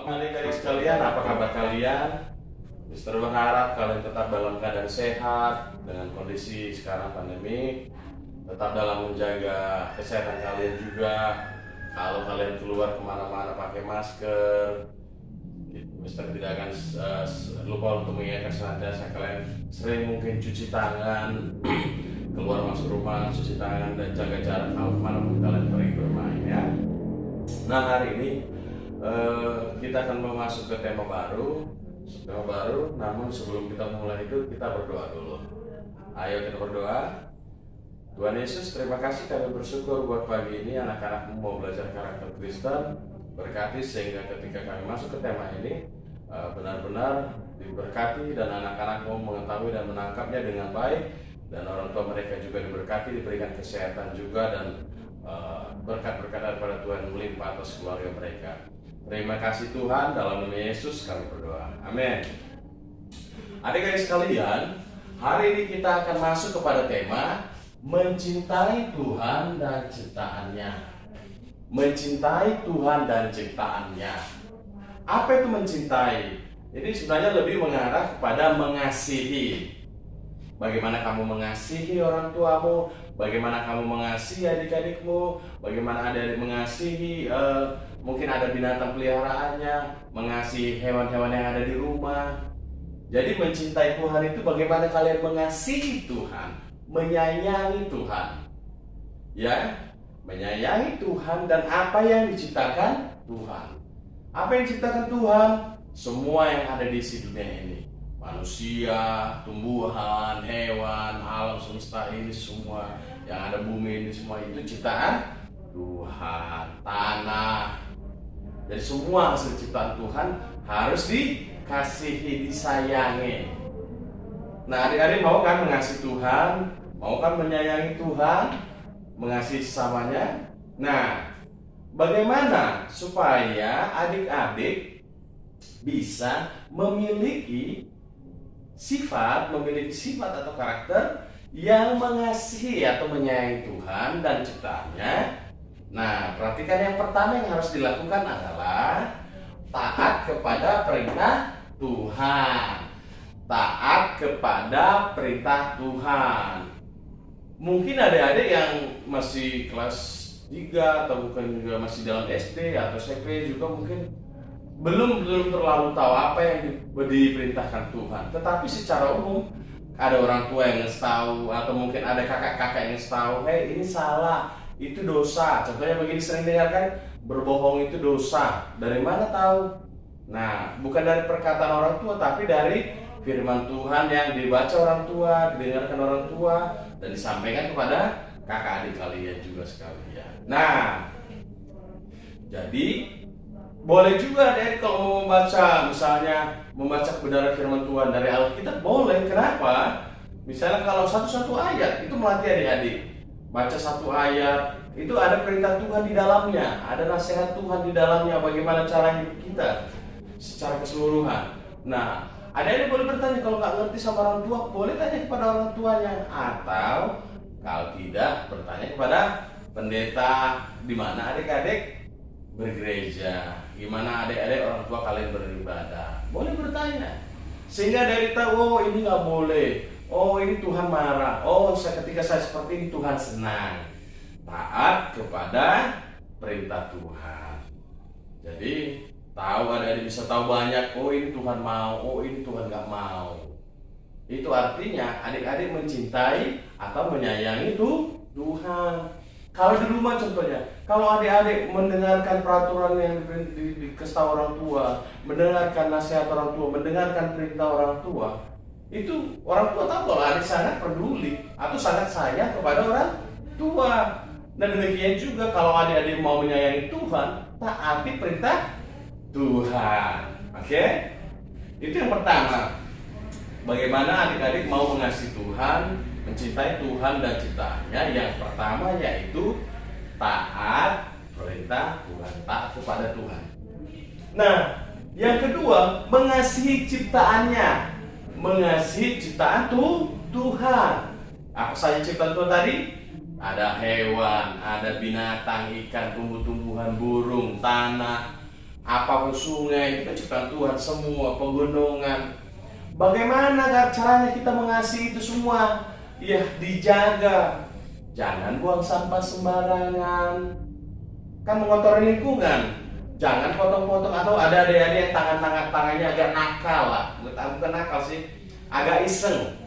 adik-adik sekalian, apa kabar kalian? Mister berharap kalian tetap dalam keadaan sehat dengan kondisi sekarang pandemi, tetap dalam menjaga kesehatan kalian juga. Kalau kalian keluar kemana-mana pakai masker, Mister tidak akan lupa untuk mengingatkan senantiasa kalian sering mungkin cuci tangan, keluar masuk rumah cuci tangan dan jaga jarak kalau kemanapun kalian pergi bermain ya. Nah hari ini kita akan masuk ke tema baru, namun sebelum kita mulai itu kita berdoa dulu. Ayo kita berdoa. Tuhan Yesus, terima kasih, kami bersyukur buat pagi ini anak-anakmu mau belajar karakter Kristen. Berkati sehingga ketika kami masuk ke tema ini benar-benar diberkati dan anak-anakmu mengetahui dan menangkapnya dengan baik, dan orang tua mereka juga diberkati, diberikan kesehatan juga, dan berkat-berkat daripada Tuhan melimpah atas keluarga mereka. Terima kasih Tuhan, dalam nama Yesus kami berdoa, amin. Adik-adik sekalian, hari ini kita akan masuk kepada tema mencintai Tuhan dan ciptaannya. Mencintai Tuhan dan ciptaannya. Apa itu mencintai? Ini sebenarnya lebih mengarah kepada mengasihi. Bagaimana kamu mengasihi orang tuamu, bagaimana kamu mengasihi adik-adikmu, bagaimana adik-adik mengasihi mungkin ada binatang peliharaannya, mengasihi hewan-hewan yang ada di rumah. Jadi mencintai Tuhan itu bagaimana kalian mengasihi Tuhan, menyayangi Tuhan. Ya, menyayangi Tuhan dan apa yang diciptakan Tuhan. Apa yang diciptakan Tuhan? Semua yang ada di dunia ini. Manusia, tumbuhan, hewan, alam semesta ini semua, yang ada bumi ini semua itu ciptaan Tuhan. Tanah. Jadi semua hasil ciptaan Tuhan harus dikasihi, disayangi. Nah, adik-adik mau kan mengasihi Tuhan? Mau kan menyayangi Tuhan? Mengasihi sesamanya? Nah, bagaimana supaya adik-adik bisa memiliki sifat atau karakter yang mengasihi atau menyayangi Tuhan dan ciptaannya? Nah, perhatikan yang pertama yang harus dilakukan adalah taat kepada perintah Tuhan. Taat kepada perintah Tuhan. Mungkin adik-adik yang masih kelas 3 atau bukan juga masih dalam SD atau SMP juga mungkin belum terlalu tahu apa yang diperintahkan Tuhan. Tetapi secara umum ada orang tua yang tahu, atau mungkin ada kakak-kakak yang tahu, hey ini salah, itu dosa. Contohnya begini, sering dengarkan, berbohong itu dosa. Dari mana tahu? Nah, bukan dari perkataan orang tua, tapi dari firman Tuhan yang dibaca orang tua, didengarkan orang tua, dan disampaikan kepada kakak adik kalian juga sekalian. Nah, jadi boleh juga deh kalau mau membaca, misalnya membaca kebenaran firman Tuhan dari Alkitab, boleh. Kenapa? Misalnya kalau satu ayat itu melatih adik-adik. Baca satu ayat, itu ada perintah Tuhan di dalamnya, ada nasihat Tuhan di dalamnya, bagaimana cara hidup kita secara keseluruhan. Nah, adik-adik boleh bertanya, kalau nggak ngerti sama orang tua, boleh tanya kepada orang tuanya, atau kalau tidak, bertanya kepada pendeta di mana adik-adik bergereja, gimana adik-adik orang tua kalian beribadah. Boleh bertanya, sehingga dari tahu, oh ini nggak boleh, oh ini Tuhan marah, oh ketika saya seperti ini Tuhan senang. Taat kepada perintah Tuhan. Jadi tahu, adik-adik bisa tahu banyak, oh ini Tuhan mau, oh ini Tuhan nggak mau. Itu artinya adik-adik mencintai atau menyayangi Tuhan. Kalau di rumah contohnya, kalau adik-adik mendengarkan peraturan yang dikasih orang tua, mendengarkan nasihat orang tua, mendengarkan perintah orang tua, itu orang tua tahu kalau adik sangat peduli atau sangat sayang kepada orang tua. Dan demikian juga kalau adik-adik mau menyayangi Tuhan, taati perintah Tuhan. Oke? Itu yang pertama. Bagaimana adik-adik mau mengasihi Tuhan, mencintai Tuhan dan ciptaannya? Yang pertama yaitu taat perintah Tuhan, taat kepada Tuhan. Nah, yang kedua, mengasihi ciptaannya, mengasihi ciptaan Tuhan. Apa saja ciptaan Tuhan tadi? Ada hewan, ada binatang, ikan, tumbuh-tumbuhan, burung, tanah, Apapun sungai itu ciptaan Tuhan semua, pegunungan. Bagaimana caranya kita mengasihi itu semua? Ya, dijaga. Jangan buang sampah sembarangan. Kan mengotori lingkungan. Jangan potong-potong, atau ada adik-adik yang tangannya agak nakal lah. Bukan nakal sih, agak iseng.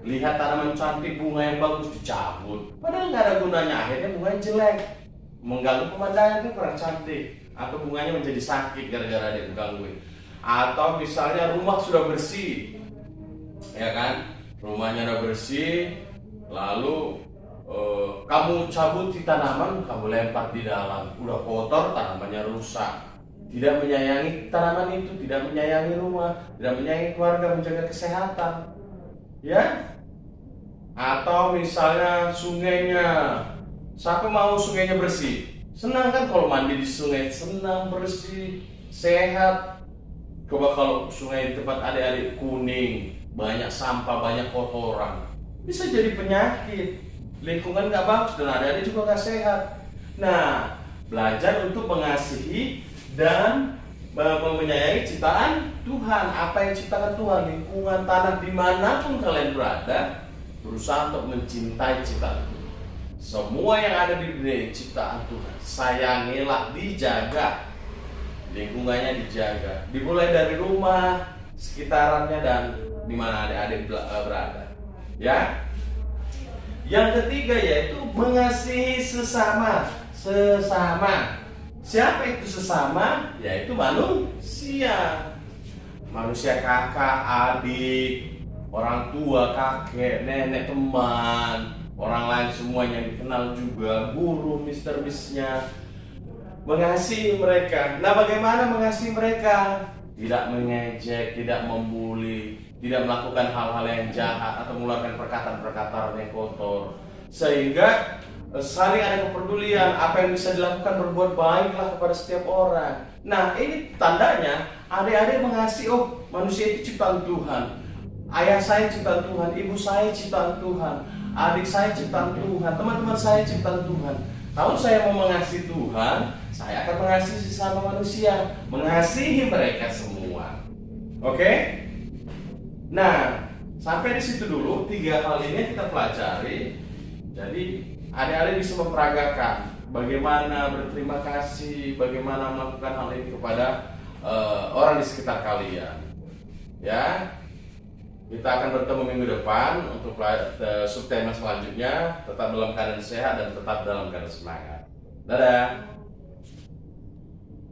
Lihat tanaman cantik, bunga yang bagus dicabut. Padahal nggak ada gunanya, akhirnya bunganya jelek. Mengganggu pemandangan, itu kurang cantik. Atau bunganya menjadi sakit gara-gara dia mengganggu. Atau misalnya rumah sudah bersih, ya kan, rumahnya udah bersih, lalu kamu cabut di tanaman, kamu lempar di dalam, udah kotor, tanamannya rusak. Tidak menyayangi tanaman itu, tidak menyayangi rumah, tidak menyayangi keluarga, menjaga kesehatan, ya. Atau misalnya sungainya, siapa mau sungainya bersih? Senang kan kalau mandi di sungai, senang, bersih, sehat. Coba kalau sungai di tempat adik-adik kuning, banyak sampah, banyak kotoran, bisa jadi penyakit. Lingkungan gak bagus dan adik-adik juga gak sehat. Nah, belajar untuk mengasihi dan menyayangi ciptaan Tuhan. Apa yang ciptakan Tuhan, lingkungan, tanah, dimanapun kalian berada, berusaha untuk mencintai ciptaan Tuhan. Semua yang ada di dunia ini ciptaan Tuhan. Sayangilah, dijaga, lingkungannya dijaga. Dimulai dari rumah, sekitarannya, dan di mana adik-adik berada. Ya. Yang ketiga yaitu mengasihi sesama. Siapa itu sesama? Yaitu manusia. Manusia, kakak, adik, orang tua, kakek, nenek, teman, orang lain semuanya yang dikenal juga, guru, mister bisnya. Mengasihi mereka. Nah, bagaimana mengasihi mereka? Tidak mengejek, tidak membuli, tidak melakukan hal-hal yang jahat atau mengeluarkan perkataan-perkataan yang kotor. Sehingga saling ada kepedulian, apa yang bisa dilakukan, berbuat baiklah kepada setiap orang. Nah, ini tandanya adik-adik mengasihi, oh, manusia itu ciptaan Tuhan. Ayah saya ciptaan Tuhan, ibu saya ciptaan Tuhan, adik saya ciptaan Tuhan, teman-teman saya ciptaan Tuhan. Kalau saya mau mengasihi Tuhan, saya akan mengasihi sesama manusia, mengasihi mereka semua. Oke? Nah, sampai di situ dulu, 3 hal ini kita pelajari. Jadi, adik-adik bisa memperagakan bagaimana berterima kasih, bagaimana melakukan hal ini kepada orang di sekitar kalian. Ya, kita akan bertemu minggu depan untuk subtema selanjutnya. Tetap dalam keadaan sehat dan tetap dalam keadaan semangat. Dadah.